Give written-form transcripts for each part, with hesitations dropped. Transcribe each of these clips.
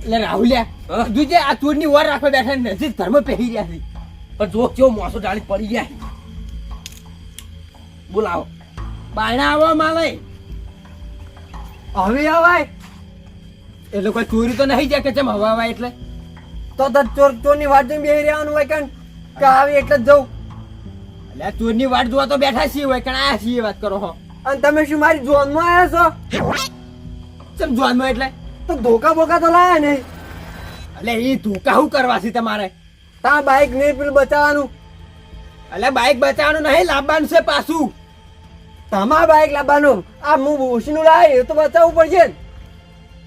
એટલે રાહુલ્યા દુજે આ ચોરની વાર રાખવા બેઠા નજીક ધર્મ પહેરી રહ્યા છે પણ જો કેવો મોસો ડાળી પડી જાય બોલાવો બાયણા આવો માલે હવે આવાય એટલે કોઈ ચોરી તો નહીં જાય કે ચમ હવા આવાય એટલે તો ચોરની વાત જોઈને બેહી રહેવાનું હોય કણ કે આવી એટલે જ જવું. એટલે આ ચોરની વાટ જોવા તો બેઠા છીએ હોય કણ આયા છીએ વાત કરો હો. અને તમે શું મારી જોનમાં આવ્યા છો? ચમ જોવાનું એટલે તો ધોકા બોકા તો લાયા નહીં. એટલે એ ધોકા શું કરવા છે તમારે? તા બાઈક ને પેલું બચાવવાનું. એટલે બાઈક બચાવવાનું નહીં લાવવાનું છે પાછું. તમારા બાઈક લાવવાનું આ હું ઓછીનું લાય એ તો બચાવવું પડશે ને.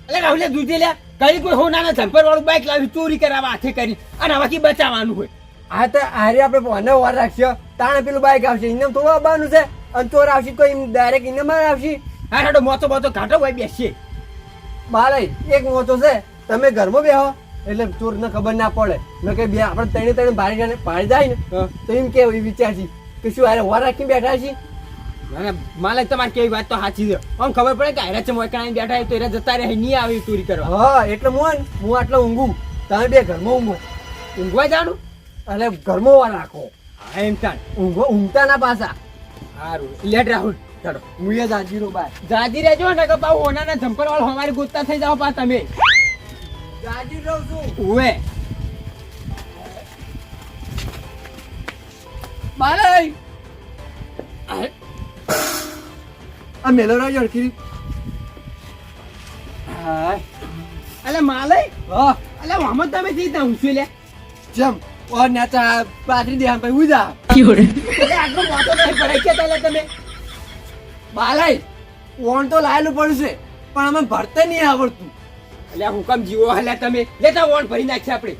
એટલે રાહુલ્યા દૂધે લ્યા કઈ કોઈ હોનાના જમ્પર વાળું બાઈક લાવી ચોરી કરાવવા હાથે કરી અને આમાંથી બચાવવાનું હોય. હા તો આરે આપણે ફોને વાર રાખશે તાણે પેલું બાઈક આવશે એને થોડું આવવાનું છે અને ચોર આવશે કોઈ ડાયરેક્ટ એને માં આવશે. હા હેડો મોતો ઘાટો હોય બેસીએ. બાલે એક મોટો છે તમે ઘરમાં બેહો એટલે ચોર ને ખબર ના પડે ને કે બે આપણે ત્રણે ત્રણે પાડી જાય ને તો એમ કેવું વિચારશે કે શું આરે વાર રાખીને બેઠા છીએ. માલે તમારે કેવી વાત તો સાચી છે. આમ ખબર પડે કે હારે ચમકણા બેઠા તો એરા જતા રહે નહીં આવી ચોરી કરવા. હા એટલે હું આટલો ઊંઘું તમે બે ઘરમાં ઊંઘો. ઊંઘવા જાણું એટલે ઘરમાં વાર રાખો. હા એમ તાણ ઊંઘતા ના પાછા. સારું લેટ રાહુલ ચાલો હું એ જાજી રો બાય જાજી રહેજો ને કે પાછું હોનાના જમ્પર વાળો અમારી ગોતતા થઈ જાવ પા તમે. જાજી રહું છું. ઓવે બાલે આ મેલો રહ્યો અડખી. હા અલે માલે હા અલે મોહમ્મદ તમે જીતા ઊંચું લે જેમ ઓર નાચા પાથરી દે આમ ભાઈ ઉજા. એટલે આટલો મોટો નહીં પડે કે તાલે તમે બાલાઈ ઓણ તો લાયેલું પડશે પણ અમે ભરતે નહીં આવડતું. એટલે હુકમ જીવો હલે તમે લેતા વોન ભરી નાખશે આપણે.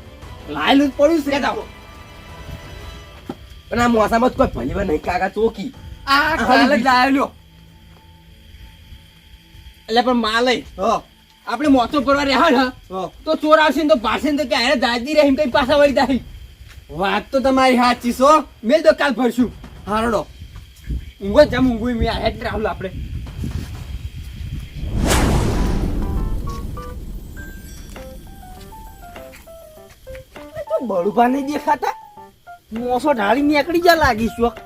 લાયેલું જ પડ્યું છે. લેતા પણ આ મોસામાં કોઈ ભલીવા નહીં કાકા ચોકી આ ખાલી જ લાયેલો. એટલે પણ માલે હા આપણે મોટો પરવા રહ્યા ને હા તો ચોર આવશે ને તો પાડશે ને તો કે અરે દાદી રહી કઈ પાછા વળી જાય. વાત તો તમારી સાચી છો. મેં તો કાલ ભરશું. હારડો ઊંઘો જમ ઊંઘું મેં હેડ રાહુલ આપણે બળુભા નહીં દેખાતા મોસો ઢાળી નીકળી જા લાગી શોખ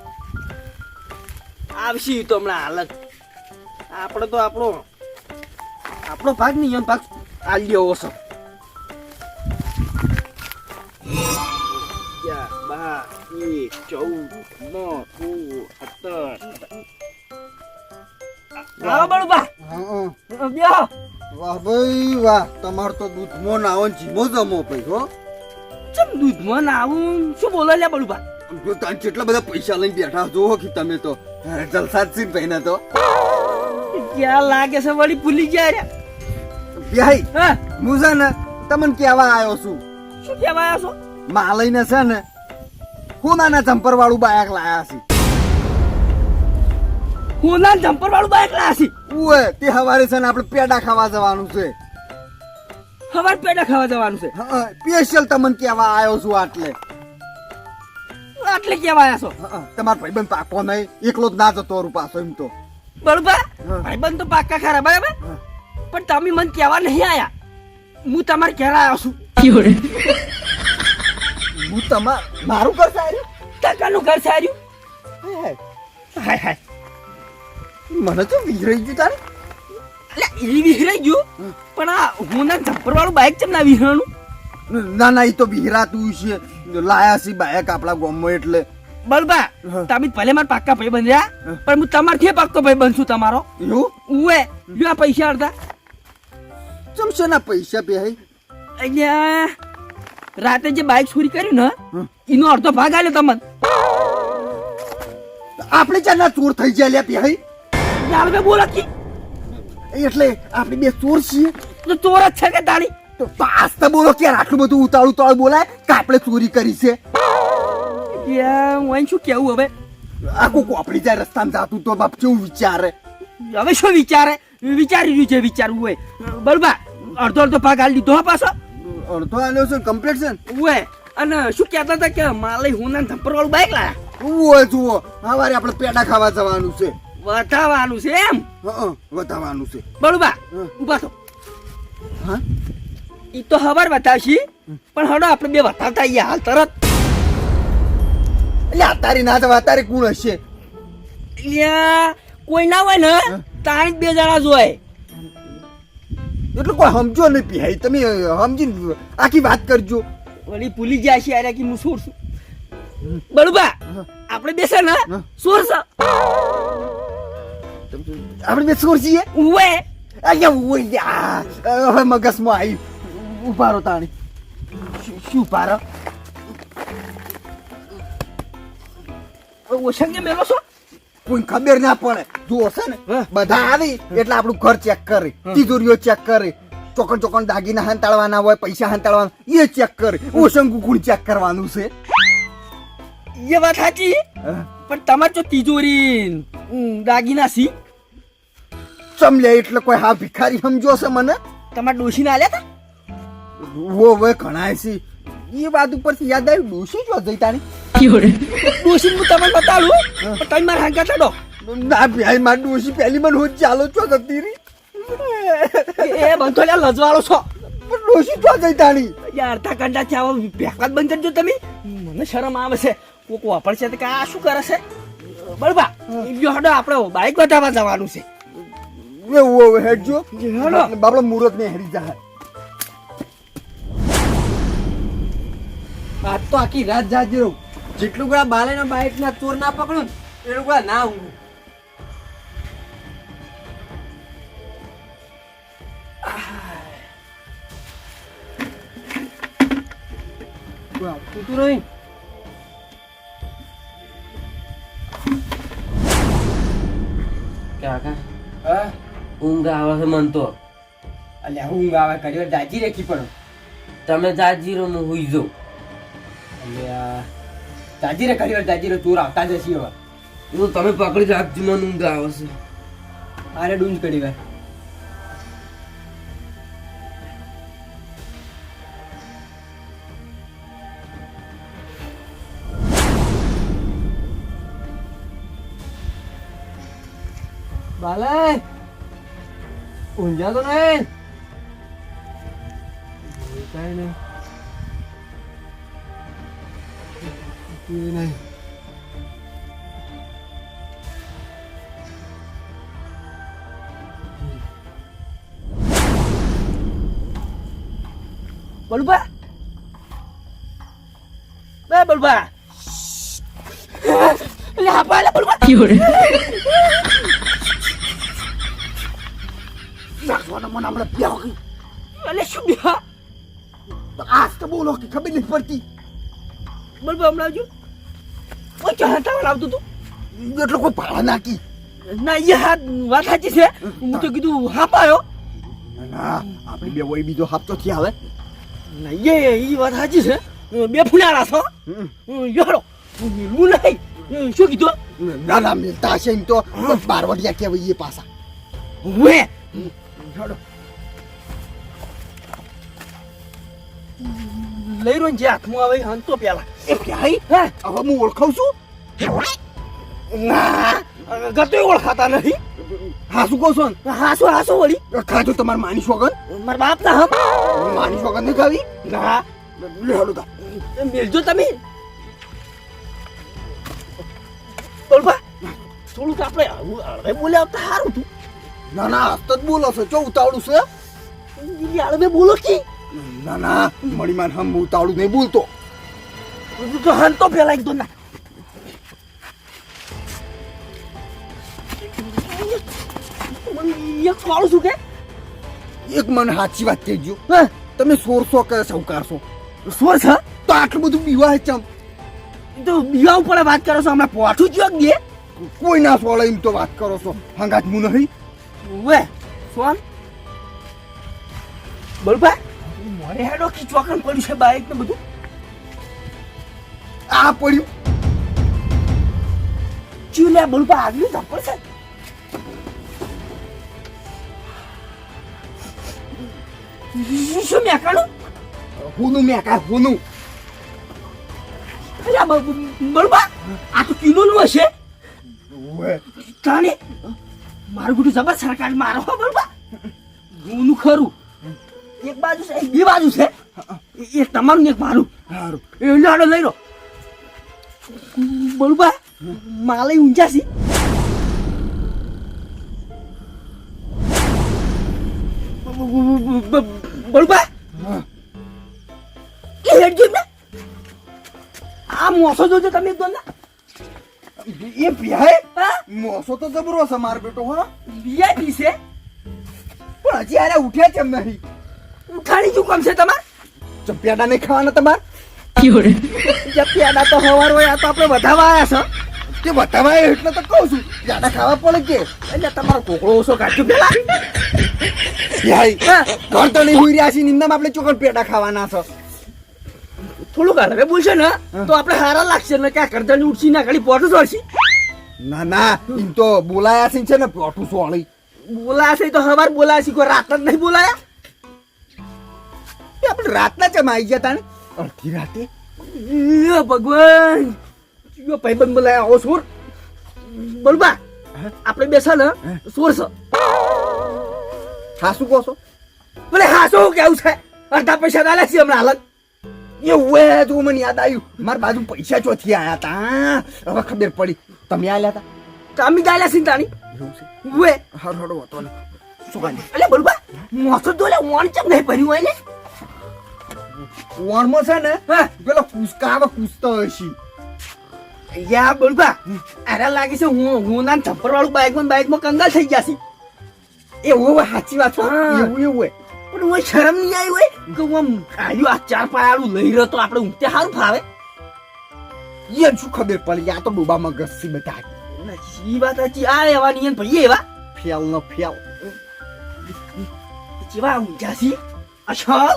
આવશે તો હમણાં હાલત આપણે તો આપણો ભાગ નહીં એમ ભાગ આલ્યો ઓછો 11, 12, 17 વાહ ભાઈ વાહ તમાર તો દૂધમાં નાવો જીમો જમો ભાઈ હો. ચમ દૂધમાં ના આવું શું બોલો લે બળુભા જો તાન કેટલા બધા પૈસા લઈને બેઠા છો કે તમે તો જલસા જ છે ભાઈને તો. ક્યાં લાગે છે વળી ભૂલી ગયા રે ભાઈ હા હું છે ને તમને કહેવા આવ્યો છું શું કહેવા આવ્યા છો માલઈને છે ને હોનાના જમ્પર વાળું બાયક લાયા છે. હોના જમ્પર વાળું બાઈક લાસી ઉએ તે હવારે છે ને આપણે પેડા ખાવા જવાનું છે. હવાર પેડા ખાવા જવાનું છે હા સ્પેશિયલ તમને કહેવા આવ્યો છું આટલે. આટલે કેવા આવ્યા છો તમારો ભાઈબંધ પાકો નહીં એકલો જ ના જતો રૂ પાછો એમ તો. બળુભા હા. ભાઈબંધ તો પાક્કા ખરા બરાબર હા. પણ તમે મને કહેવા નહીં આયા હું તમારે ઘેર આવ્યો છું હું મારું ઘર સારું ટકાનું ઘર સાર્યું હાય હાય મને તો વિહરાઈ ગયું તારે. એટલે એ વિહરાઈ ગયું પણ આ હું ના જમ્પર વાળું બાઈક ચમ ના વિહરાનું ના ના એ તો વિહરાતું છે લાયા છે બાયક આપણા ગામમાં એટલે. બળબા હા. તમે ભલે મારા પાક્કા ભાઈ બંધ્યા પણ હું તમારથી પાક્કો ભાઈ બનશું તમારો એવું ઉએ જો આ પૈસા અડધા ચમશે ના પૈસા પે અહીંયા રાતે જે બાઈક ચોરી કર્યું ને હમ. એનો અડધો ભાગ આલ્યો તમને આપણે ચાના ચોર થઈ જાય લે પે યાર બે બોલો કી એટલે આપણે બે ચોર છીએ તો ચોર જ છે કે તાળી તો પાસ્તા બોલો કે આટલું બધું ઉતાળું તાળું બોલાય કે આપણે ચોરી કરી છે. યાર હું શું કેવું હવે આખું કોપડી જાય રસ્તામાં જાતું તો બાપ કેવું વિચારે. હવે શું વિચારી રહ્યું છે વિચારવું હોય બળબા અડધો અડધો ભાગ આલી દીધો હા પાછો અડધો આલ્યો છે કમ્પ્લીટ છે ને. ઉએ અને શું કહેતા હતા કે માલે હું ના જમ્પર વાળું બાઈક લાયા જુઓ જુઓ સવારે આપણે પેડા ખાવા જવાનું છે. વધાવાનું છે એમ વધાવાનું છે. બળબા હા. ઉભા થો હા ઈ તો ખબર બતાવશી પણ હડો આપણે બે બતાવતા આઈએ હાલ તરત. એટલે અતારી ના તો અતારી કોણ હશે? લ્યા કોઈ ના હોય ને તાણી જ બે જણા જ હોય. એટલે કોઈ સમજો નહીં પીહાઈ, તમે સમજીને આખી વાત કરજો. વળી ભૂલી ગયા છે યાર કે હું સોર છું. બળુબા આપણે બેસે ને સોર છે. આપણે બે છોર છીએ. ઉવે અહીંયા ઓય હવે મગજમાં આવી. ઉભા રહો તાણી. શું ઉભા રહો? ઓછંગે મેલો છો. કોઈ ખબર ના પડે. જો છે ને બધા આવી એટલે આપણું ઘર ચેક કરે, તિજોરીઓ ચેક કરે, ચોકન દાગીના હંતાળવાના હોય, પૈસા હંતાળવાના એ ચેક કરે. ઓછંગ કુકુડ ચેક કરવાનું છે. એ વાત સાચી પણ તમારે તો તિજોરી દાગીના સી ચમલે એટલે કોઈ હા ભિખારી સમજો છે મને? તમારે ડોશી ના આલ્યા વો વે ઘણા છે. એ વાત ઉપરથી યાદ આવ્યું, ડોશી જો જઈ તાણી. ડોશી હું તમને બતાડું પણ તમે મારા હાંકા ચડો. ના ભાઈ મારી ડોશી પહેલી મને હું ચાલો છો જતી રહી. એ બંધો લ્યા લજવાળો છો. પણ ડોશી જો જઈ તાણી. યાર અડધા ઘંટા થી આવો ભેગા બંધ કરજો તમે. મને શરમ આવે છે. કોક વાપરશે તો કે આ શું કરે છે. બળબા ઈયો હડો આપણે બાઈક બતાવવા જવાનું છે. એવું હેડજો હેડો. બાપડો મુહૂર્ત ને હેરી જાય. આજ તો આખી રાત જાજી રહું. જેટલું ગળા બાલેના બાઈક ના ચોર ના પકડું એટલું ગળા ના ઊંઘું. તું નહીં કાકા હા ઊંઘ આવે છે મન તો. અલ્યા ઊંઘ આવે કરી જાજી રેખી પણ તમે જાજીરો હું હુઈ જાઉં. અલ્યા જાજી રે કરી જાજી રે ચોર આવતા જશી હવે. હું તમે પકડી રાખજો, મને ઊંઘ આવે છે. આરે ડૂંજ કરી વાર. બાલે ઊંઝા તો નહીં કઈ નહીં નહીં. બળબા બે બળબા લે આપા લે બળબા નાખવાનો મને હમણાં પ્યાવ ગઈ. અલે શું બેહા આજ તો બોલો કે ખબર નથી પડતી. બળબા હમણાં આવજો. ઓય ચાહતા આવતું તું એટલે કોઈ ભાડા નાખી. ના એ હાથ વાત સાચી છે. હું તો કીધું હાપ આવ્યો. ના આપણે બે વળી બીજો હપ્તો થી આવે. ના એ વાત સાચી છે. બે ફૂનારા છો યારો મિલવું નહીં. શું કીધું? ના ના મિલતા હશે એમ તો બારવટિયા કહેવાય એ પાછા. વે લઈ રહ્યો જે હાથમાં આવે હંતો પેલા એ ભાઈ હા હવે હું ઓળખાવ છું. ના ગતો ઓળખાતા નથી. હા શું કહો છો ને? હાસો વળી ખાજો તમારે માની સોગન. મારા બાપ ના હમ માની સોગન નહીં ખાવી. ના લેડો તા. મેલજો તમે બોલબા થોડુંક આપણે હળવે બોલ્યા તો સારું હતું. ના ના હસ્ત જ બોલો છો. ચો ઉતાવળું છે? હળવે બોલો કે ના ના મણીમાન હમ ઉતાવળું નહીં બોલતો. તો હંતો પેલા એક દો ના એક વાળું છું કે એક મને સાચી વાત કહેજો. હા તમે સોરસો કે સૌકારશો સોર છે તો આટલું બધું બીવા ચમ તો બીવા ઉપર વાત કરો છો હમણાં પોઠું જ દે કોઈ ના સોળે એમ તો વાત કરો છો. હંગાત મું નહીં. વે સોન બોલબા મોરે હેડો કી ચોકન પડ્યું છે બાઈક ને બધું. આ પડ્યું ચૂલે બોલબા આગળ ધપર છે. શું મેકાણું? હુનું મેકાર હુનું. અરે બોલબા આ તો કિલો નું હશે. ઓવે તાને મારું ગુડું જબર સરકાર મારો હો બોલબા હું ખરું એક બાજુ છે એક બે બાજુ છે એક તમારું ને એક મારું સારું એ લાડો લઈ લો બળુબા માલે ઊંચા છે બળુબા એ હેડ જો ને આ મોસો જોજો તમે એક દોન એ ભ્યાય હા મોસો તો જબરો છે માર બેટો હો વીઆઈપી છે પણ હજી આરે ઉઠ્યા કેમ નહીં ઉઠાડી શું કામ છે તમાર ચંપિયાડા નહીં ખાવાના તમાર જપિયાના તો હવાર હોય આ તો આપણે વધાવા આવ્યા કે બતાવાય એટલે તો કહું છું જાડા ખાવા પડે કે છો એટલે તમારો કોકડો ઓછો કાઢ્યો પેલા ભ્યાય હા ઘર તો નહીં હુઈ રહ્યા છીએ નિંદામાં આપણે ચોકડ પેડા ખાવાના છે થોડુંક હરવે બોલશે ને તો આપણે હારા લાગશે ને ક્યાં કરતાની ઉઠી ના ખાલી પોટું ચોળશી ના ના એમ તો બોલાયા છે ને પોઠું સોળી બોલાશે તો હવાર બોલાશે કોઈ રાત જ નહીં બોલાયા એ આપણે રાતના ચમ આવી ગયા તાને અડધી રાતે એ ભગવાન કયો ભાઈબંધ બોલાયા આવો સોર બોલબા આપણે બેસા ને સોર છે હા શું કહો છો બોલે હા શું કેવું છે અડધા પૈસા ડાલે છે હમણાં હાલત એવું હોય તો મને યાદ આવ્યું મારા બાજુ પૈસા ચોથી આયા તા હવે ખબર પડી તમે આલ્યા તા કામી ડાલે છે તાણી એવું છે વે હારું હારું હતો ને શું કાંઈ અલે બોલબા મોસો દોલે વણ ચમ નહીં ભર્યું હોય ને વણમાં છે ને હા પેલો કૂસકા આવે કૂસતો હશે યા બોલબા અરે લાગે છે હું ના થપ્પર વાળું બાઈકમાં કંગાલ થઈ ગયા છે એવું હોય સાચી વાત છે હા. એવું એવું હોય પણ હું શરમ નહીં આવી હોય કે હું આલ્યું આ ચાર પાયાળું લઈ રહ્યો તો આપણે ઊંઘતે સારું ફાવે એને શું ખબર પડી આ તો ડોબા મગજ છે બધા ઈ વાત સાચી આ એવા નિયન ભાઈ એવા ફેલ નો ફેલ જેવા ઊંઘ્યા છે અચ્છા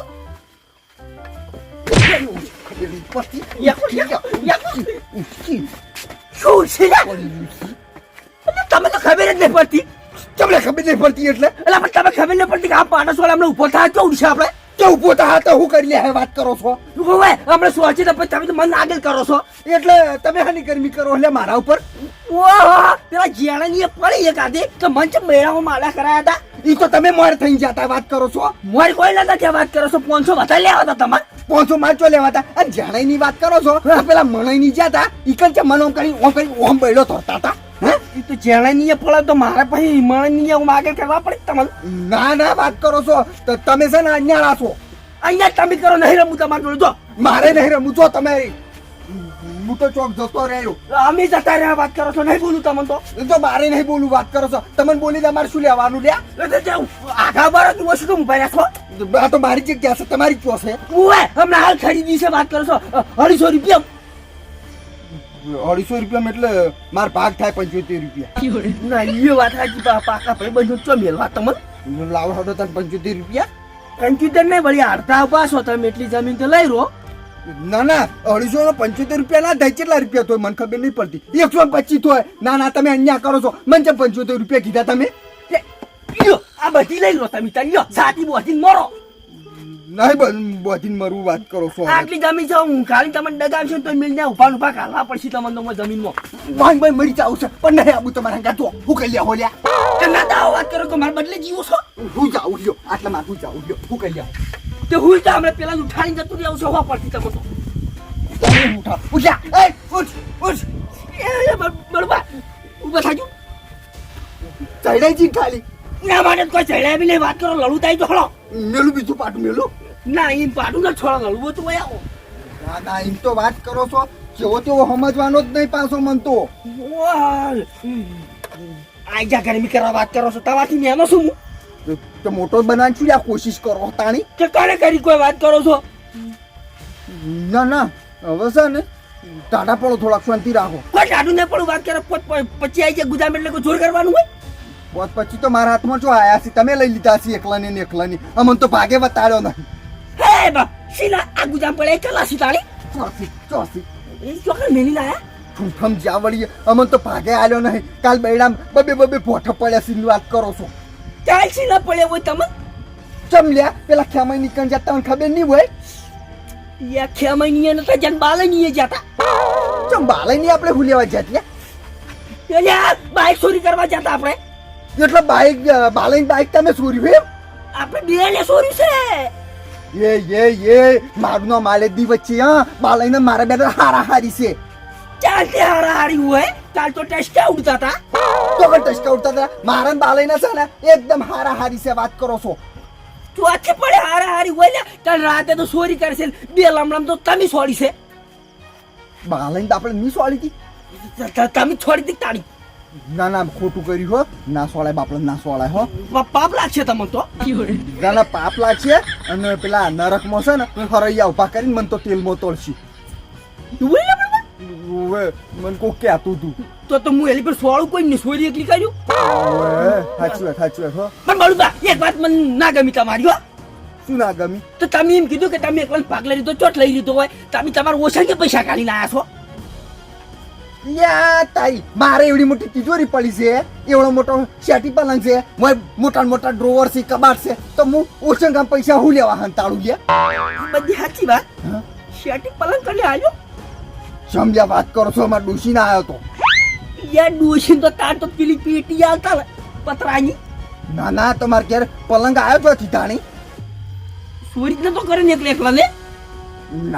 ખબર નહીં પડતી શું છે ને તમે તો ખબર જ નહીં પડતી તમને ખબર નહીં પડતી એટલે એટલે પણ તમે ખબર નહીં પડતી કે આ પાટોશવાળા હમણાં ઉભો થાય કેવું છે આપણે કે ઉભો થા તો હું કરી લે હે વાત કરો છો હવે હમણાં સોચી તો પછી તમે તો મન આગળ કરો છો એટલે તમે હાની ગરમી કરો એટલે મારા ઉપર ઓહો પેલા જેણાની એ પડી એક આદે તો મંચ મેળામાં માલા કરાયા હતા ઈ તો તમે મોર થઈ જતા વાત કરો છો મોર કોઈ નતા ત્યાં વાત કરો છો 500 વધારે લેવા હતા તમારે 500 મારચો લેવા હતા અને જાણાઈ ની વાત કરો છો તો પેલા મણાઈ ની જ્યાં હતા ઈ કણ મનો કરી ઓમ બેડો ધરતા હતા હે એ તો જેણાની એ પડે તો મારે પછી મણની હું આગળ કરવા પડે તમારે ના ના વાત કરો છો તો તમે છે ને અન્યાળા છો અહીંયા તમે કરો નહીં રમું તમારે જોડે જો મારે નહીં રમવું જો તમે હું તો ચોક જતો રહ્યો અમે જતા રહ્યા વાત કરો છો નહીં બોલું તમને તો મારે નહીં બોલું વાત કરો છો તમને બોલી દે મારે શું લેવાનું લ્યા એટલે જાઉં આખા બાર તું વસ્તુ કેમ ઉભા રાખો આ તો મારી જગ્યા છે તમારી ક્યાં છે ઓએ હમણાં હાલ ખરીદી છે વાત કરો છો 250 રૂપિયા 250 રૂપિયા એટલે માર ભાગ થાય 75 રૂપિયા ના એ વાત સાચી પાકા ભાઈ બધું ચો મેલવા તમને લાવો હડો તને 75 રૂપિયા કંચુદર નહીં વળી અડધા પાસો તમે એટલી જમીન તો લઈ રહો ના ના 275 રૂપિયા ના થાય કેટલા રૂપિયા તો મને ખબર નહીં પડતી 125 થાય ના ના તમે અન્યા કરો છો મને જેમ 75 રૂપિયા કીધા તમે લ્યો આ બધી લઈ લો તમે ત્યાં લ્યો સાથી બોધી મરો નહીં બોધીને મરવું વાત કરો છો આટલી જમીન છે હું ખાલી તમને ડગાવશે તો મિલ ને ઉભા ઉભા કાઢવા પડશે તમને તો જમીનમાં ભાઈ ભાઈ મરી જાવ છે પણ નહીં આબુ તમારા ગાતો હું કઈ લ્યા હોલ્યા કે ના દાવ વાત કરો તો મારા બદલે જીવો છો હું જાઉં લ્યો આટલા માં હું જાઉં લ્યો હું કઈ લ્યા તે હું તો હમણાં પેલા ઉઠાડીને જતું રહેવું છે હોવા પડતી તમે તો ઉઠા ઉઠ્યા એ ઉઠ ઉઠ બરોબર ઉભા થાજો ચડાઈ જી ખાલી ના માટે કોઈ ચડાય બી નહીં વાત કરો લડું થાય તો હળો મેલું બીજું પાટું મેલું ના એમ પાડું ના છોડો લડવું તો આવો ના ના એમ તો વાત કરો છો જેવો તેવો સમજવાનો જ નહીં પાછો મન તો આજા ગરમી કરવા વાત કરો છો તમારથી મેનો શું હું તો મોટો બનાવવાની શું લ્યા કોશિશ કરો તાણી કે કોને કરી કોઈ વાત કરો છો ના ના હવે છે ને ટાટા પડો થોડાક શાંતિ રાખો કોઈ ટાટું ને પણ વાત કરે પછી આવી જાય ગુદામ એટલે કોઈ જોર કરવાનું હોય પોત પછી તો મારા હાથમાં જો આયા છે તમે લઈ લીધા છે એકલાની ને એકલાની અમન તો ભાગે બતાડ્યો નહીં હે બા સીના આ ગુદામ પડે કલા સીતાળી ચોસી ચોસી એ ચોકર મેલી લાયા ઠૂઠમ જ્યાં વળી અમન તો ભાગે આલ્યો નહીં કાલ બૈડામ બબે બબે ભોઠો પડ્યા છે વાત કરો છો ચાલ સીના પડ્યા હોય તમે ચમલ્યા પેલા ખેમાઈ નીકળ જતા તમને ખબર નહીં હોય યા ખેમૈની ને તો જન બાલની જતા ચમ બાલાઈ ની આપણે હુલેવા જતી એટલે બાઈક ચોરી કરવા જતા આપણે એટલે બાઈક બાલાઈ બાઈક તમે ચોરી હોય આપણે બે ને ચોરી છે મારું નામ માલે દી વચ્ચે હા બાલાઈને મારા બેટા હારા હારી છે ચાલતી હારાહારી હોય કાલ તો ટેસ્ટ ઉડતા હતા તો કઈ ટચકા ઉડતા હતા મારા ને બાલાઈને છે ને એકદમ હારા હારી છે વાત કરો છો ચોથી પડે હારાહારી હોય ને કાલ રાતે તો ચોરી કરશે બે લમડમ તો તમે છોડી છે બાલાઈને તો આપણે ની સોળી હતી તમે છોડી દી તાળી ના ખોટું કર્યું હો ના સોળાય બાપડે ના સોળાય હો પાપ લાગશે તમને તો ના પાપ લાગશે અને પેલા નરકમાં છે ને હરૈયા ઉભા કરીને મને તો તેલમાં તોડશે મને કોક કહેતું તું તો હું એલી પર સોળું કોઈ ને સોરી એકલી કર્યું સાચી વાત હો પણ બળુબા એક વાત મને ના ગમી તમારી હો શું ના ગમી તો તમે એમ કીધું કે તમે એકલા ભાગ લઈ લીધો ચોટ લઈ લીધો હોય તમે તમારા ઓછા કે પૈસા કાઢી લાયા છો યા તારી મારે એવડી મોટી તિજોરી પડી છે એવડો મોટો શેટી પલંગ છે મોટા ડ્રોવર છે કબાટ છે તો હું ઓછા પૈસા હું લેવા હંતાળું ગયા બધી સાચી વાત શેટી પલંગ કરી આવ્યો સમજ્યા વાત કરો છો અમારા ડોશી ના આવ્યો તો યાર ડોશી તો તાર તો પેલી પેટી આવતા પતરાની ના તમારે ઘેર પલંગ આવ્યો તો ધાણી ચોરી જ નતો કરે ને એકલા ને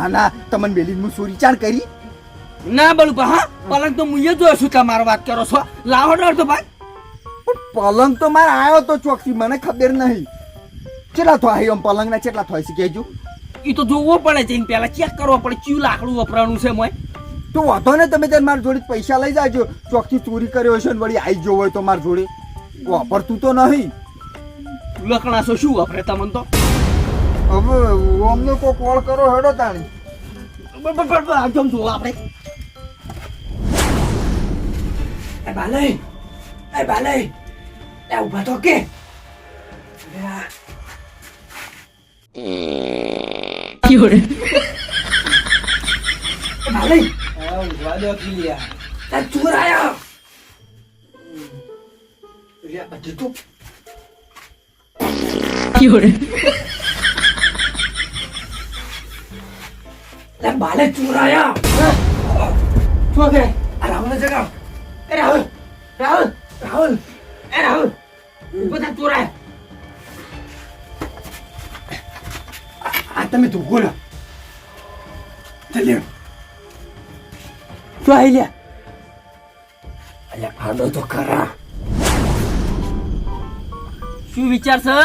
ના તમને બેલી હું ચોરી ચાર કરી ના બળુબા હા પલંગ તો મુએ જોયો છું તમારો વાત કરો છો લાવો ડર તો ભાઈ પલંગ તો મારે આવ્યો તો ચોકથી મને ખબર નહીં કેટલા થાય એમ પલંગ ના કેટલા થાય છે કેજો એ તો જોવો પડે છે પેલા ચેક કરવો પડે ચિયું લાકડું વપરાણું છે મોય તો વાંધો ને તમે ત્યારે મારી જોડે પૈસા લઈ જાજો ચોકથી ચોરી કર્યો હશે ને વળી આવી જવો હોય તો મારી જોડે વાપરતું તો નહીં લકડા છો શું વપરે તમને તો હવે અમને કોઈ કોલ કરો હેડો તાણી આવજો જોવો આપણે એ બાલે એ ઉભા તો કે બાલે ચોર આયા બાલે ચોર આયા શું કે રાહુલ જગાવ એ રાહુલ બધા ચોર આયા આ તમે તો ગોળા ચાલ્યો શું આવી લ્યા અલ્યા ભાડો તો ખરા શું વિચાર છે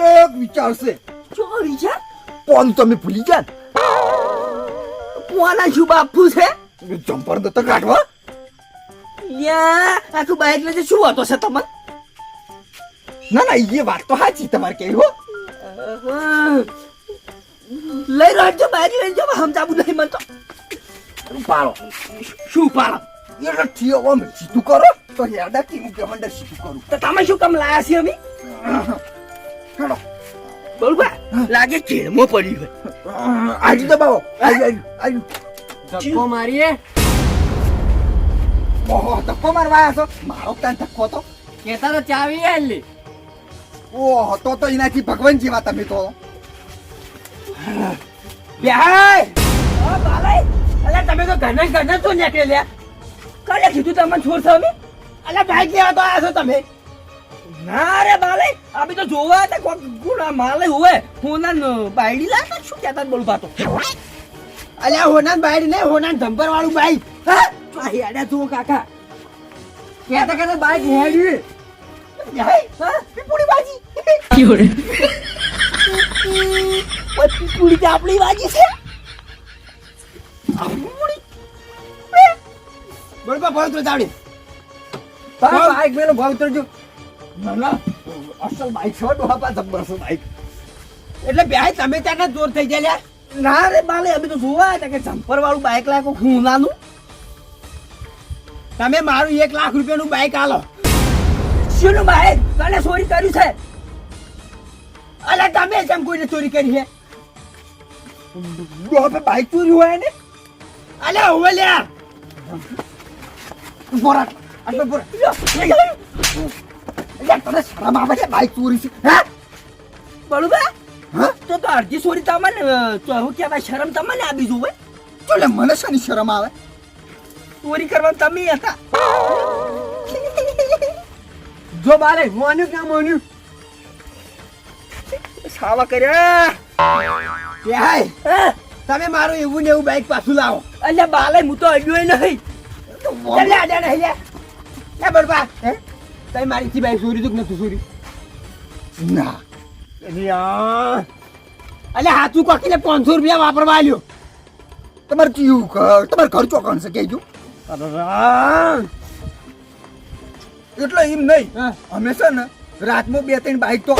એક વિચાર છે શું વિચાર કોણ તમે ભૂલી ગયા કોના શું બાપુ છે જમ્પર તો કાઢવા યા આખું બાઈક લઈને શું હતો છે તમને ના એ વાત તો સાચી તમારે કેવી હો લઈ રહ્યો બાઈક લઈને જવા સમજાવું નહીં મને તો પાડો શું પાડો એટલે થયો આમ સીધું કરો તો હેડા કી હું હંડર સીધું કરું તો તમે શું કામ લાયા છે અમે હેડો બરોબર લાગે કેળમાં પડી હોય આજે દબાવો આજે ધક્કો મારીએ ઓહો ધક્કો મારવા આવ્યા છો મારો ત્યાં ધક્કો તો કેતા તો ચાવી આલી ઓહો તો એનાથી ભગવાન જેવા તમે તો બેહાય ઓ બાલાઈ અલા તમે તો ઘરના તો નીકળ્યા કાલે કીધું તમને છોડ છો અમે અલા બાઈક લેવા તો આયા છો તમે ના રે બાલાઈ આ તો જોવા હતા કોક ગુણા માલે હોય હોના બાયડી લાતા શું કહેતા બોલ પાતો અલ્યા હોનાન બાઈક નહીં હોનાન ધંપર વાળું બાઈક હા તો હેડા જો કાકા કેતા બાઈક હેડી હા પીપુડી બાજી ઓય પીપુડી તો આપણી બાજી છે આપણી બરોબર પવિત્ર જાડી બાઈક મેલો ભાવતર જો ના અસલ બાઈક છે ડોહા જબ્બર છે બાઈક એટલે બેહાય તમે ત્યાં જોર થઈ જાય લ્યા ના રે બાલે અમે તો જોવા હતા કે જમ્પર વાળું બાઈક લાગો હુનાનું તમે મારું 1 લાખ રૂપિયાનું બાઈક આલો શું બાઈક કાલે ચોરી કર્યું છે અલ્યા તમે જેમ કોઈને ચોરી કરી છે ડોહા બાઈક ચોરી હોય ને અલ્યા હોવે લ્યા બોરા આટલો બોરા તને શરમ આવે છે બાઈક ચોરી છે હે બરોબર હા તો અડધી ચોરી તમને હું કહેવાય શરમ તમને આવી જોવે એટલે મને શાની શરમ આવે ચોરી કરવા તમે હતા જો બાલે મોન્યું ક્યાં મોન્યું છાવા કર્યા પેહાઈ હા? તમે મારું એવું ને એવું બાઈક પાછું લાવો અલ્યા બાલે હું તો અડ્યો નહીં ચાલ લે આડા નહીં લે લે બડબા હે તમે મારી થી બાઈક ચોરી તો કે નતું ચોરી ના અલે હાથું કોકીને 500 રૂપિયા વાપરવા આલ્યો તમારે કેવું તમારે ઘર ચોકણ છે કહેજો એટલે એમ નહીં હા. અમે છે ને રાતમાં 2-3 બાઈક તો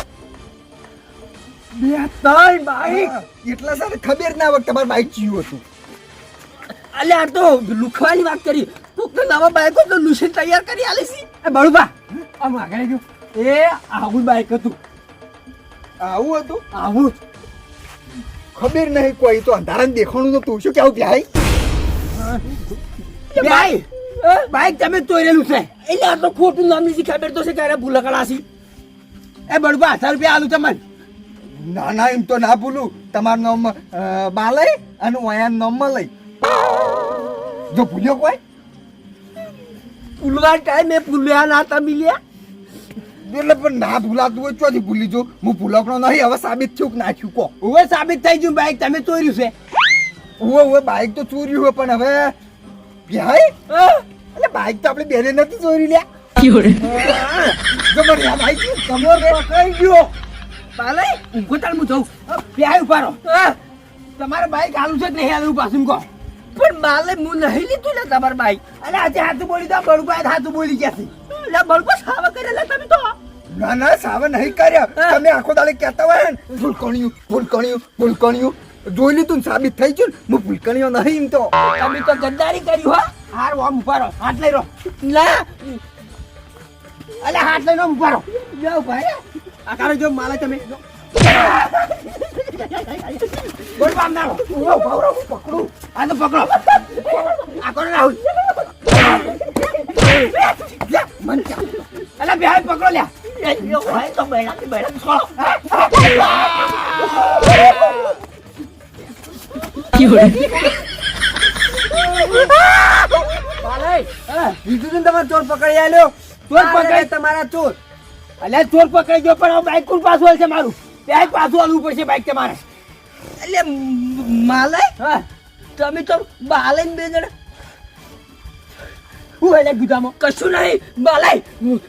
2-3 બાઈક એટલા સારા ખબર ના હોય કે તમારું બાઈક ચીયું હતું અલ્યા આ તો લુખવાની વાત કરી તું તો નવા બાઈકો તો લુસી તૈયાર કરી આલી છે એ બળુબા આમ આગળ જો એ આવું બાઈક હતું આવું હતું આવું ખબર નહીં કોઈ તો અંધારાને દેખાણું તો તું શું કેવું ભાઈ બાઈક બાઈક તમે ચોરેલું છે એટલે આ તો ખોટું નામ ની ખબર તો છે કે અરે ભૂલકડાસી એ બળુબા 1000 રૂપિયા આલું તમને ના ના એમ તો ના ભૂલું તમારું નામ બાલય અને ઓયા નામમાં લઈ જો ભૂલ્યો કોઈ પુલવા ટાઈમે પુલ્યા ના તા મિલ્યા એટલે પણ ના ભૂલાતું હોય ચોથી ભૂલી જો હું ભૂલકણો નહીં હવે સાબિત થયું કે નાખ્યું કો હવે સાબિત થઈ ગયું બાઈક તમે ચોર્યું છે હવે બાઈક તો ચોર્યું હોય પણ હવે ભાઈ એટલે બાઈક તો આપણે બેને નથી ચોરી લ્યા જબર યાદ આવી ગયું કમર પકડાઈ ગયો બાલે ઊંઘો તાર હું જઉં પ્યાય ઉપાડો તમારે બાઈક આલું છે કે નહીં આલું પાછું કહો પણ બાલે હું નહીં લીધું ને તમાર બાઈક અલે આજે હાથું બોલી દો બળુબા હાથું બોલી ગયા છે એટલે બળકો સાવા કરેલા તમે તો ના ના સાવન નહીં કર્યા તમે આખો દાડે કહેતા હોય ને ભૂલકણિયું જોઈ લીધું ને સાબિત થઈ ગયું ને હું ભૂલકણીઓ નહીં એમ તો તમે તો ગદ્દારી કરી હો હાર આમ ઉપાડો હાથ લઈ રહો ના અલે હાથ લઈને આમ ઉપાડો જાઓ ભાઈ આ કારો જો માલે તમે બળુબા આમ ના રહો પકડું આ તો પકડો આ કોને રાહુલ મન અલે બેહાઈ પકડો લ્યા એ હોય તો બેડા છોડો બીજું છે ને તમારે ચોર પકડી આલ્યો ચોર પકડી તમારા ચોર અલે ચોર પકડી ગયો પણ બાઈક કોણ પાછું હાલશે મારું બાઈક પાછું હાલવું પડશે બાઈક તમારે એટલે માલે હા તમે તો બાલે બે જણા હું એટલે ગુદામાં કશું નહીં બાલે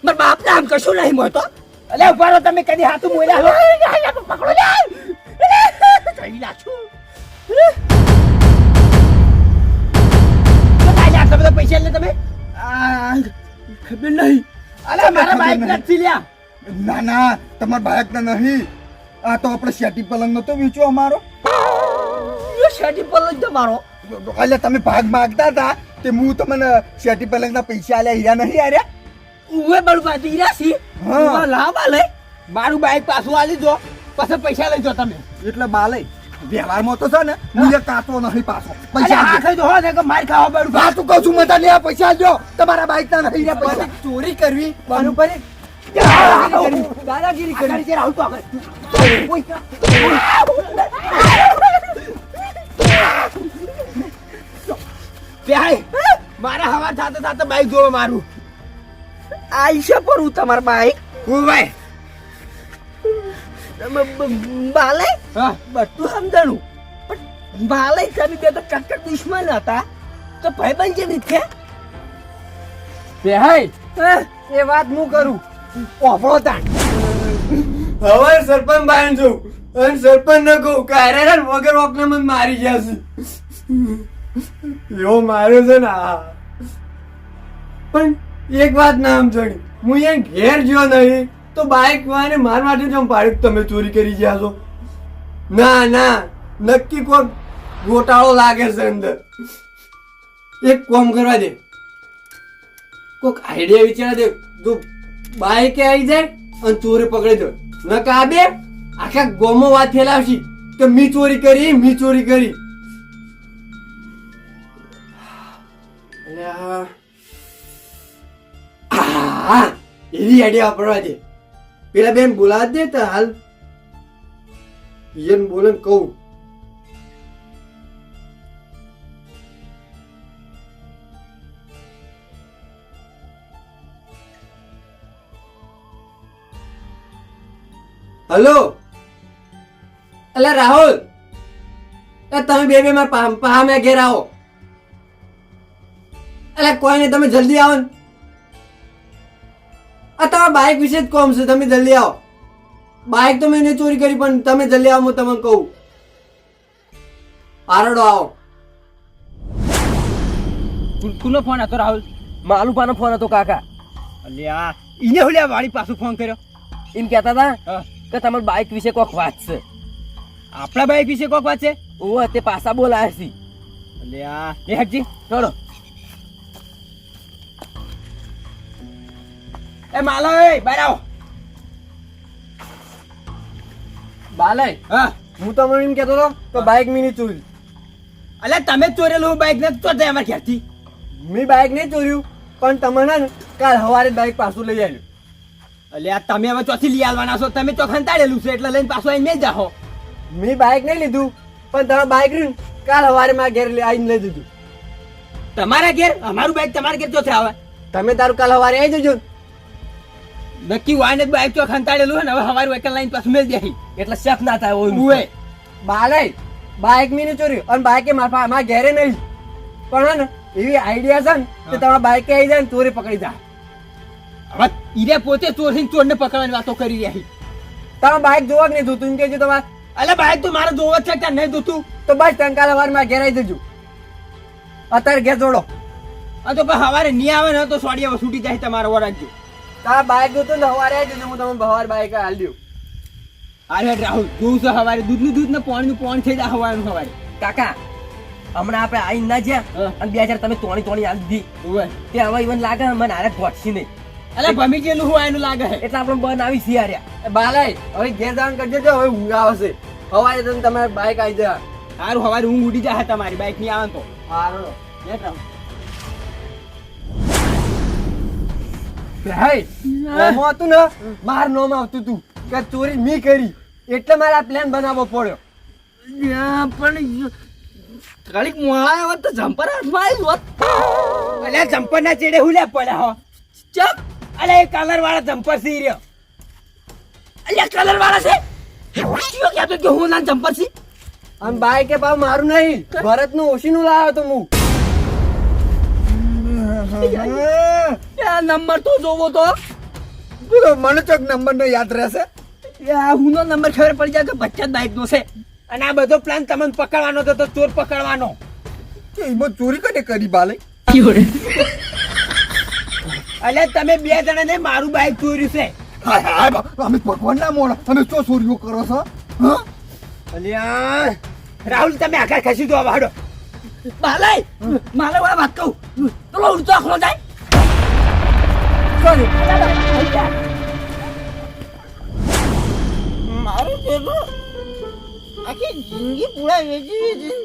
મારા બાપ નામ કશું નહીં મોતો અલે ઉપાડો તમે કદી હાથું મોયલા હો પકડો લે ચડી નાખું આટલા બધા પૈસા લે તમે ખબર નહીં અલે મારા બાઈક નથી લ્યા ના ના તમારા બાઈક ના નહીં આ તો આપણે શેટી પલંગ નો તો વેચો અમારો શેટી પર જ તમારો એટલે તમે ભાગ માગતા હતા તે હું તમને શેટી પલંગ ના પૈસા આલ્યા હીરા નહીં આર્યા ઉવે બળવા દીરાસી હા. લાવા લે મારું બાઈક પાછું આલી દો પછી પૈસા લઈ જો તમે એટલે બાલે વ્યવહારમાં તો છે ને હું એ કાતો નહીં પાછો પૈસા આ આપજો. ખાઈ દો હો ને કે માર ખાવા પડું હા તું કહું છું મતા લે આ પૈસા આપજો તમારા બાઈક ના નહીં રે પૈસા ચોરી કરવી આનું પર દાદાગીરી આગળ કરવી જે રાહુલ તો આગળ બેહાઈ મારા હવા થાતા થાતા બાઈક જોવો મારું આઈશા પર હું તમાર બાઈક હું ભાઈ બાલે હા બધું સમજાણું પણ બાલે તમે બે તો કટ્ટર દુશ્મન હતા તો ભાઈબંધ જેવી છે બેહાઈ એ વાત હું કરું ઓફળો તાણ હવે સરપંચ બાયન છું અને સરપંચ ને કહું કે અરે વગર વખતે મને મારી ગયા છે એવો માર્યો છે ને આ પણ એક વાત ના સમજણી હું અહીંયા ઘેર ગયો નહીં તો બાઈક વાને માર માટે જ પાડી તમે ચોરી કરી ગયા છો ના ના નક્કી કોઈક ગોટાળો લાગે છે અંદર એક કામ કરવા દે કોઈક આઈડિયા વિચારા દે જો બાઈકે આવી જાય અને ચોરી પકડી દો ન કાબે આખા ગોમો વાત ફેલાવશી કે મી ચોરી કરી એવી આઈડિયા વાપરવા દે પેલા બેન બોલાવા દે તો હાલ ઈયન બોલે કહું હલો અલે રાહુલ, એ તમે બે મારા પાહા મેં ઘેર આવો. અલે કોઈ નહીં, તમે જલ્દી આવો ને. આ તમારા બાઇક વિશે જ કોમ છે, તમે જલ્દી આવો. બાઇક તો મેં નહીં ચોરી કરી, પણ તમે જલ્દી આવો, હું તમને કહું. આરડો આવો. કોનો ફોન હતો રાહુલ? માલુપાનો ફોન હતો કાકા. અલ્યા ઈને હુલ્યા વાળી પાછું ફોન કર્યો. એમ કહેતા હતા હા. કે તમારી બાઇક વિશે કોક વાત છે. આપણા બાઈક વિશે કોક વાત છે? ઓવે તે પાછા બોલાયા છે. અલ્યા એ હટજી. ચલો. એ માલો એ બહાર આવો. બાલય, હા. હું તમને એમ કહેતો હતો કે બાઇક મેં નહીં ચોરી. અલ્યા તમે જ ચોરેલું બાઈક ને તો જાય અમારા ઘેરથી. મેં બાઇક નહીં ચોર્યું, પણ તમને ને કાલ સવારે બાઇક પાછું લઈ આવ્યું. અલ્યા તમે હવે ચોથી લઈ આવવાના છો? તમે તો ખંતાડેલું છે એટલે લઈને પાછું આવીને જાઓ. મેં બાઇક નહીં લીધું, પણ તમે બાઇક રહ્યું ને, કાલ સવારે મારા ઘેર આવીને લઈ દીધું. તમારા ઘેર? અમારું બાઈક તમારા ઘેર ચોથે આવે? તમે તારું કાલ સવારે આવી જજો. નક્કી વાને બાઈક તો ખંતાડેલું હોય ને, હવે અમારું એકલ લાઈન પાછું મેળ દે. એટલે શક ના થાય ઓય. ઉએ બાલય, બાઇક મેં નહીં ચોર્યું, અને બાઇકે મારા ઘેરે નહીં. પણ હે ને એવી આઈડિયા છે ને કે તમારા બાઇકે આવી જાય ને ચોરી પકડી જાય. હવે ઈરે પોતે ચોરથી ચોરને પકડવાની વાતો કરી રહી. તમે બાઇક જોવા જ નહીં જોતું, એમ કહેજો તમારે. અલ્યા બાઈક તો મારે જોવો જ છે ત્યાં નહીં જોતું. તો બસ તમે કાલ સવારે મારા ઘેર આવી જજો. અત્યારે ઘેર જોડો. આ તો પણ સવારે નહીં આવે ને તો સોડિયા છૂટી જાય તમારે વરાજો. તારા બાઇક જોતું ને સવારે આવી જજો, હું તમને સવારે બાઇક હાલ દઉં. અરે રાહુલ જોઉં છે સવારે દૂધનું દૂધ ને પાણીનું પાણી થઈ જાય સવારનું સવારે. કાકા હમણાં આપણે આઈ ના જ્યાં હા. અને 2000 તમે તોણી આલી દીધી. ઉવે તે હવે ઈવન લાગે મને હારે ગોઠસી નહીં. અલ્યા ભમી ગયેલું હોય એનું લાગે છે. એટલે આપણે બન આવી છીએ હાર્યા. એ બાલય, હવે ઘેર જવાનું કરજો, જો હવે ઊંઘ આવશે. સવારે તમે તમારે બાઇક આવી જાય. સારું સવારે ઊંઘ ઉડી જાય તમારી બાઈક નહીં આવે તો. હારો. નેટ રાહુલ. ભાઈ, ઓમાં હતું ને, માર નોમ આવતું તું કે ચોરી મી કરી, એટલે મારે આ પ્લાન બનાવવો પડ્યો. પણ ઘડીક મોળા આવત તો જમ્પર હાથમાં આવી હોત. અલ્યા જમ્પર ના ચેડે હું લે પડ્યા હો. ચપ. અલ્યા એ કલર વાળા જમ્પર સી રહ્યો. અલ્યા કલર વાળા છે. કયો કહેતો કે હું ના જમ્પર છે. અને બાઈક એ પાછું મારું નહીં, ભરતનું ઓશીનું લાવ્યો તો હું. આ નંબર તો જોવો તો. મને ચોક નંબર નો યાદ રહેશે. હું નો નંબર ખબર પડી જાય તો બચ્ચા બાઈક નો છે. અને આ બધો પ્લાન તમને પકડવાનો હતો તો ચોર પકડવાનો. એમાં ચોરી કને કરી બાલે? અલ્યા તમે બે જણા ને મારું બાઈક ચોર્યું છે. હાય હાય બા, અમે ભગવાન ના મોડા, તમે શું ચોરીઓ કરો છો? હા? અલ્યા રાહુલ તમે આખા ખસી દો વાડો. માલય મારે વાત કહું પેલો ઉડતો આખલો જાય. મારું પેલો આખી જિંદગી પૂરા વેચી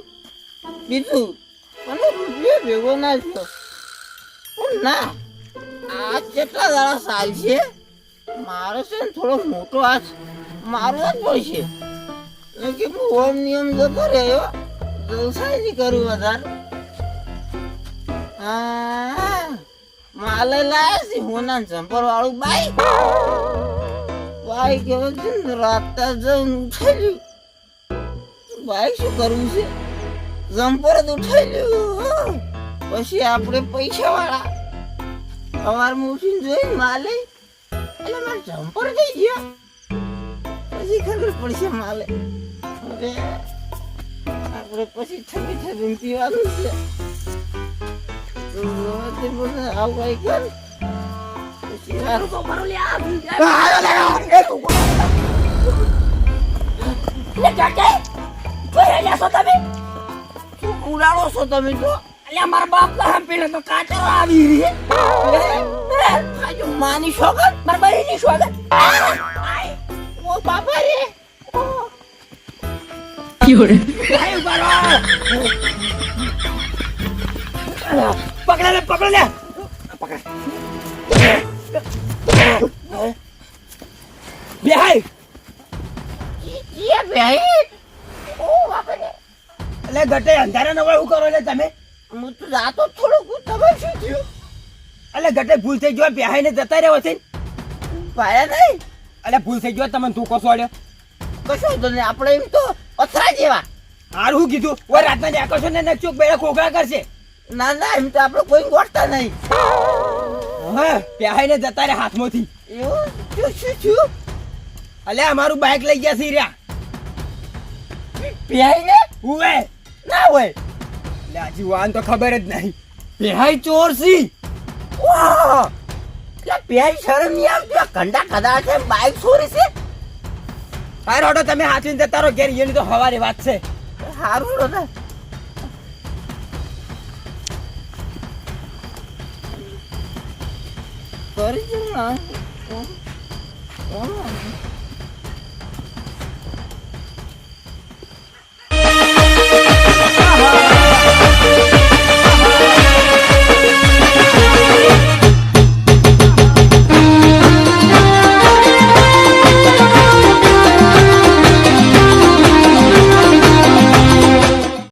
બીજું મને રૂપિયો ભેગો ના થયો. પણ ના, આ કેટલા દાડા સાલ છે મારે છે ને થોડો મોટો હાથ મારવો જ પડશે. કે હું ઓમ નિયમ જતો રહ્યો, જલસાય નહીં કરું વધારે. હા, માલે લાયા છે હોના જમ્પર વાળું બાઈક. બાઈક હવે છે ને રાતના જઈને ઉઠાઈ લ્યું. બાઈક શું કરવું છે? જમ્પર જ ઉઠાઈ લ્યું. પછી આપણે પૈસા વાળા સવારમાં ઉઠીને જોઈને માલે એટલે મારે જમ્પર થઈ ગયો. પછી ખબર પડશે માલે. હવે આપણે પછી થકી થકી પીવાનું છે. આવું કઈ કર પછી સારું તો મારો લે ઉડાડો છો તમે તો. અલ્યા મારા બાપ ના હમ પેલો તો કાચો આવી રહી. માની શોગન મારા બાઈ ની સ્વાગત. ઓ બાપા રે પકડે લે પકડે લે. બેહાય. ભાઈ ઓ બાપા રે એટલે ગટે અંધારા નવા એવું કરો લે તમે. હું તો જાતો થોડુંક તમારે શું થયું? એટલે ગટે ભૂલ થઈ ગયો બેહાઈ ને જતા રહ્યો છે. ભાયા નહીં એટલે ભૂલ થઈ ગયો તમને તું કોસો આડ્યો. કશું તો નહીં. આપણે એમ તો પથરા જેવા. હારું હું કીધું ઓય રાતના નેકો છો ને ચોક બેડા ખોખરા કરશે ના ના એમ તો આપણે કોઈ ગોઠતા નહીં. હા પ્યાહાઈને જતા રે હાથમાંથી એવું શું શું અલ્યા અમારું બાઇક લઈ ગયા છે ઈ રહ્યા પહેરીને ઉવે ના હોય. એટલે હજી વાન તો ખબર જ નહીં પેહાઈ ચોર સી વાહ એટલે પહેરી શરમ નહીં આવતી. આ કંડા કદા છે બાઈક ચોરી છે. હાર ઓટો તમે હાથવીને જતા રહો ઘેર એની તો હવારે વાત છે સારું રોતા કરી જ ના